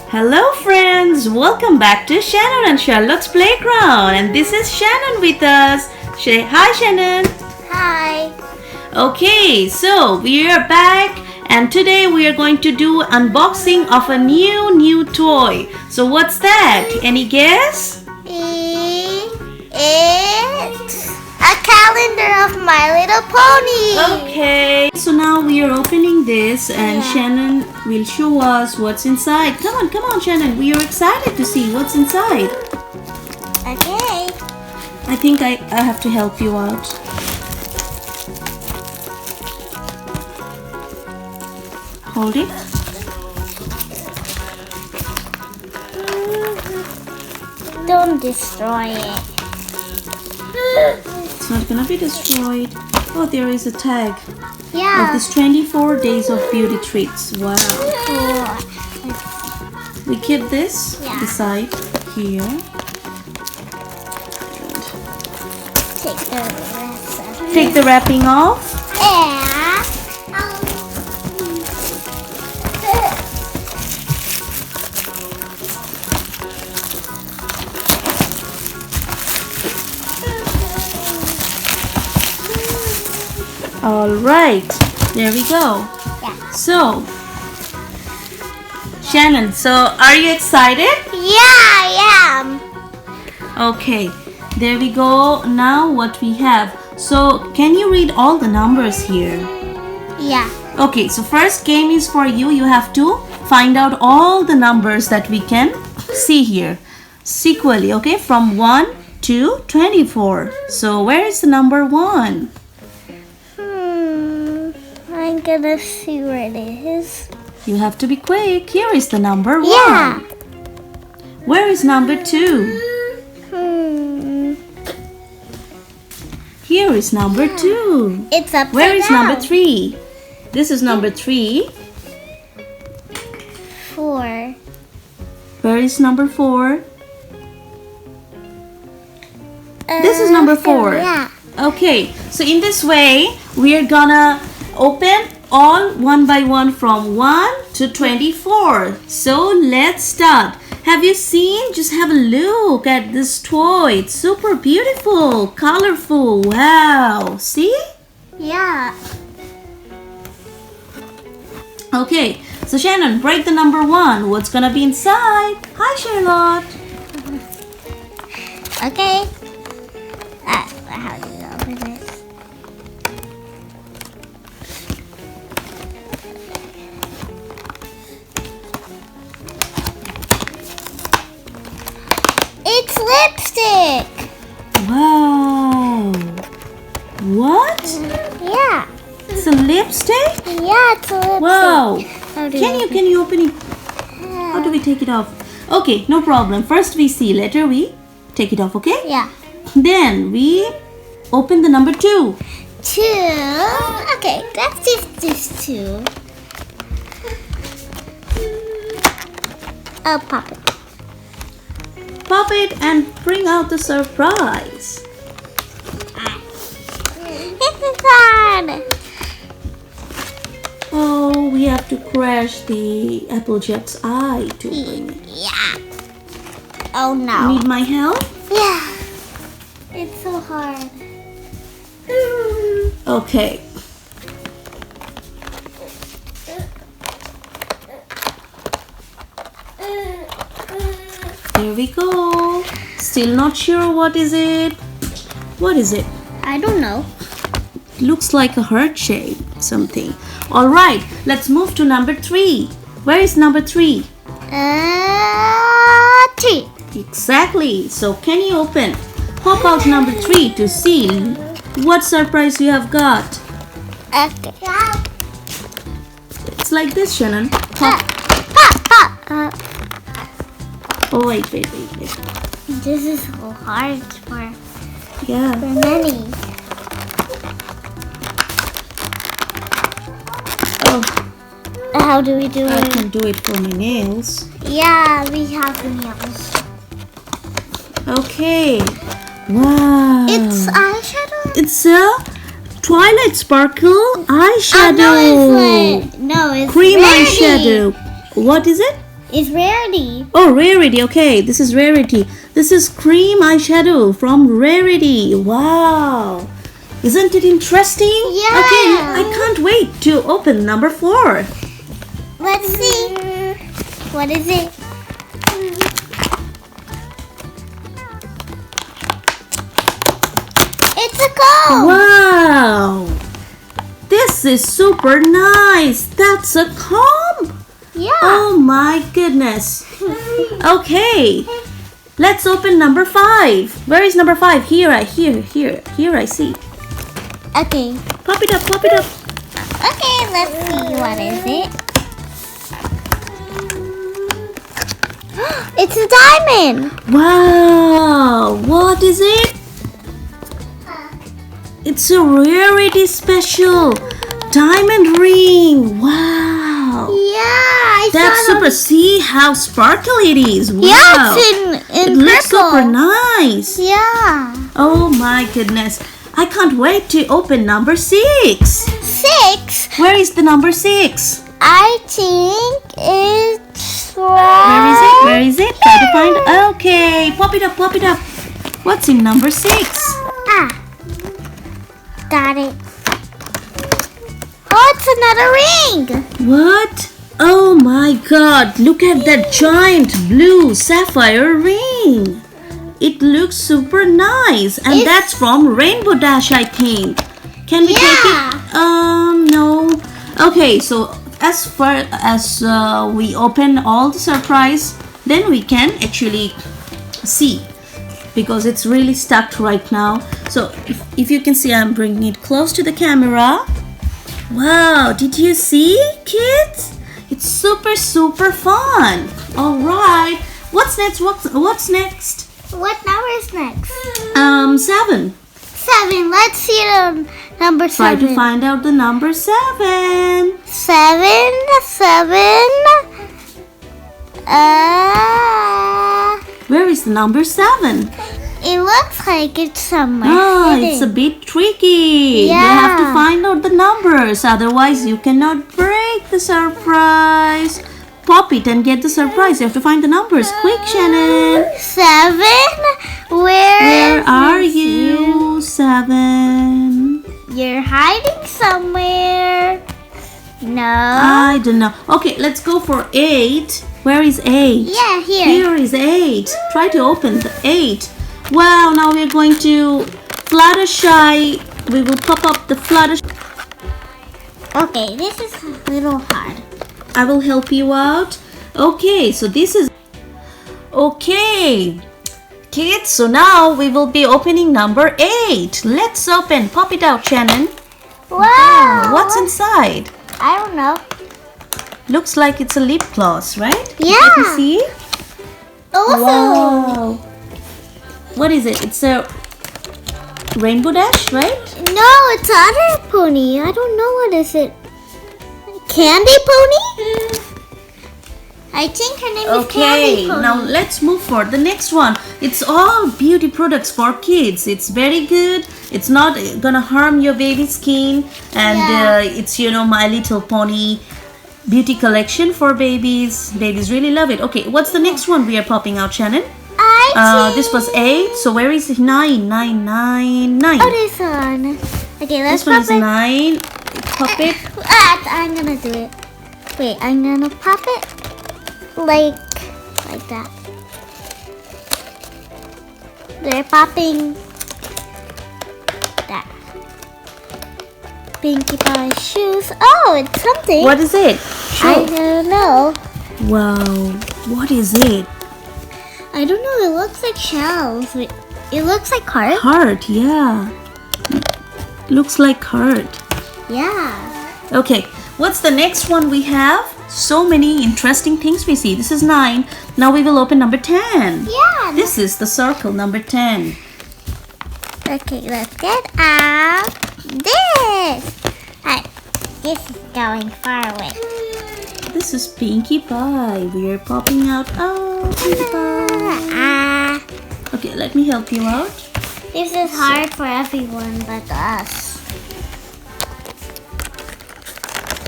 Hello friends, welcome back to Shannon and Charlotte's Playground, and this is Shannon with us. Say hi Shannon. Hi. Okay, so we are back and today we are going to do unboxing of a new toy. So what's that? Any guess? It's a calendar of My Little Pony. Okay, so now we are opening this and Shannon will show us what's inside. Come on Shannon, we are excited to see what's inside. Okay. I think I have to help you out. Hold it. Don't destroy it. It's not gonna be destroyed. Oh, there is a tag of Yeah. this 24 days of beauty treats. Wow. Cool. We keep this Yeah. beside here. Take the rest of it. Take the wrapping off. Yeah. Alright, there we go. Yeah. So, Shannon, so are you excited? Yeah, I am. Okay, there we go. Now what we have. So, can you read all the numbers here? Yeah. Okay, so first game is for you. You have to find out all the numbers that we can see here sequentially, okay? From 1 to 24. So, where is the number 1? I'm gonna see where it is. You have to be quick. Here is the number 1. Yeah. Where is number 2? Here is number 2. It's upside Where is down. number 3? This is number 3. 4. Where is number 4? This is number 4. Yeah. Okay, so in this way, we are gonna open all one by one from 1 to 24. So let's start. Have you seen? Just have a look at this toy. It's super beautiful, colorful. Wow. See? Yeah. Okay, so Shannon, break the number 1. What's gonna be inside? Hi, Charlotte. Okay. How do you open this? It's lipstick. Wow. What? Yeah. It's a lipstick? Yeah, it's a lipstick. Wow. How do Can you open it? How do we take it off? Okay, no problem. First we see letter, we take it off, okay? Yeah. Then we open the number 2. 2. Okay, let's just do 2. Oh, pop it. Pop it and bring out the surprise. It's hard. Oh, we have to crash the Applejack's eye to bring it. Yeah. Oh no. Need my help? Yeah. It's so hard. Okay. Here we go. Still not sure what is it. What is it? I don't know. Looks like a heart shape, something. All right, let's move to number 3. Where is number 3? 3. Exactly. So can you open? Pop out number 3 to see what surprise you have got. Okay. It's like this, Shannon. Pop. Pop. Oh, wait. This is so hard for Yeah. many. Oh, How do we do I it? can do it for my nails. Yeah, we have nails. Okay. Wow. It's eyeshadow. It's a Twilight Sparkle eyeshadow. No, it's Cream ready. eyeshadow. What is it? It's Rarity. Oh, Rarity. Okay, this is Rarity. This is cream eyeshadow from Rarity. Wow. Isn't it interesting? Yeah. Okay, I can't wait to open number 4. Let's see. What is it? It's a comb. Wow. This is super nice. That's a comb. Yeah. Oh my goodness. Okay. Let's open number 5. Where is number 5? Here I see. Okay. Pop it up, pop it up. Okay, let's see. What is it? It's a diamond. Wow. What is it? It's a Rarity special diamond ring. Wow. Yeah, That's super. See how sparkly it is. Wow. Yeah, it's in it purple. looks super nice. Yeah. Oh my goodness. I can't wait to open number 6. 6. Where is the number 6? I think it's Where is it? Where is it? Try to find. Okay. Pop it up, pop it up. What's in number 6? Ah. Got it. Oh, it's another ring. What? Oh my god. Look at that giant blue sapphire ring. It looks super nice. And that's from Rainbow Dash, I think. Can we take it? No. Okay, so as far as we open all the surprise, then we can actually see, because it's really stuck right now. So if you can see, I'm bringing it close to the camera. Wow, did you see, kids? It's super fun. All right, what's next? What's next? What number is next? 7. 7. Let's see the number 7. Try to find out the number 7. 7. Where is the number 7? It looks like it's somewhere. It's a bit tricky. You have to find out the numbers, otherwise you cannot break the surprise. Pop it and get the surprise. You have to find the numbers. Quick, Shannon. 7. Where are you? 7. You're hiding somewhere. No. I don't know. Okay, let's go for 8. Where is 8? Yeah, here. Here is 8. Try to open the 8. Wow, now we're going to Fluttershy. We will pop up the Fluttershy. Okay, this is a little hard. I will help you out. Okay, so this is... Okay, kids, so now we will be opening number 8. Let's open. Pop it out, Shannon. Wow. What's inside? I don't know. Looks like it's a lip gloss, right? Yeah. Let me see. Also. Wow. What is it? It's a Rainbow Dash, right? No, it's other pony. I don't know what is it. Candy pony? I think her name is Candy Pony. Now let's move for the next one. It's all beauty products for kids. It's very good. It's not gonna harm your baby's skin, and it's My Little Pony beauty collection for babies. Babies really love it. Okay, what's the next one we are popping out, Shannon? This was 8. So where is it? 9. Oh, this one. Okay, let's This one pop is it. 9. Pop it. I'm gonna do it. Wait, I'm gonna pop it like that. They're popping that. Pinkie Pie shoes. Oh, it's something. What is it? I don't know. Wow. What is it? I don't know. It looks like shells. It looks like heart. Heart, yeah. Looks like heart. Yeah. Okay, what's the next one we have? So many interesting things we see. This is 9. Now we will open number 10. Yeah. This is the circle, number 10. Okay, let's get out this. This is going far away. This is Pinkie Pie. We are popping out. Oh, Pinkie Pie. Okay, let me help you out. This is hard for everyone but us.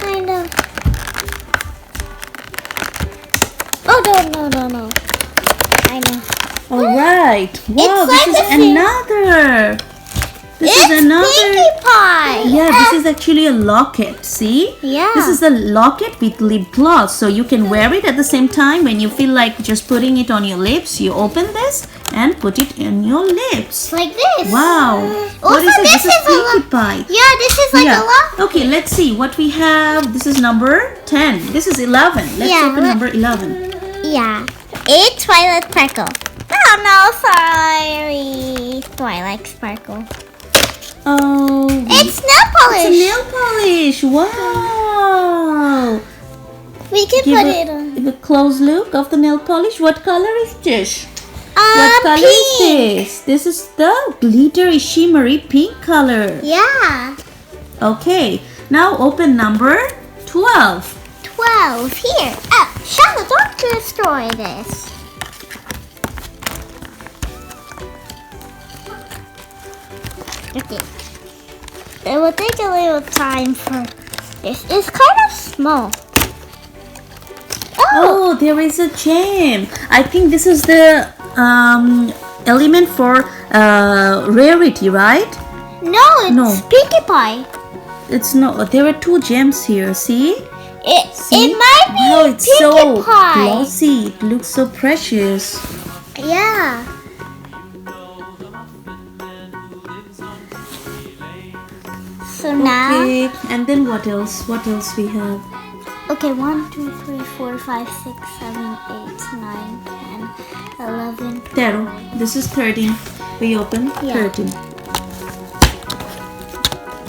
Kind of. no. I know. All right. Wow, It's this like is a thing. another. This It's is another. Pinkie Pie. Yeah, this is actually a locket. See? Yeah. This is a locket with lip gloss. So you can wear it at the same time when you feel like just putting it on your lips. You open this and put it in your lips. Like this. Wow. Also, What is it? this is a Pinkie Pie. Yeah, this is like a lot. Okay, let's see what we have. This is number 10. This is 11. Let's Yeah, open number 11. Yeah. It's Twilight Sparkle. Oh no, sorry. Twilight Sparkle. Oh. It's nail polish. It's a nail polish. Wow. We can Give put it on. a close look of the nail polish. What color is this? What color is Pink. this? This is the glittery, shimmery pink color. Yeah. Okay. Now open number 12. 12. Here. Oh, Charlotte, don't destroy this. Okay. It will take a little time for this. It's kind of small. Oh, there is a gem. I think this is the element for rarity, right? No, it's No. Pinkie Pie. It's not. There are two gems here. See? It might be Wow, it's Pinkie so Pie. glossy. It looks so precious. Yeah. So now, Okay, and then what else? What else we have? okay, 1, 2, 3, 4, 5, 6, 7, 8, 9, 10, 11. Taro. This is 13. We open Yeah. 13.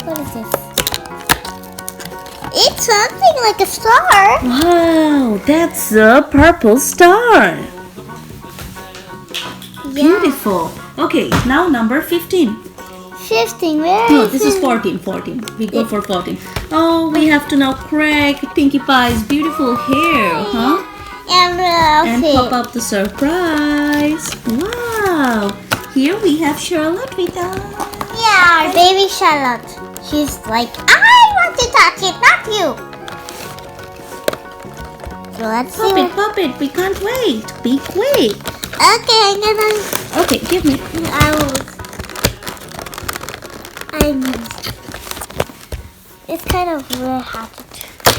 What is this? It's something like a star. Wow, that's a purple star. Yeah. Beautiful. Okay, now number 15. 15. Where No, is this is it? 14. 14. We go for 14. Oh, we have to now crack Pinkie Pie's beautiful hair, huh? And And pop up the surprise. Wow. Here we have Charlotte with us. Yeah, our baby Charlotte. She's like, I want to touch it, not you. So let's see. Pop it, pop it. We can't wait. Be quick. Okay, I'm gonna. Okay, give me. I'm. It's kind of really hard to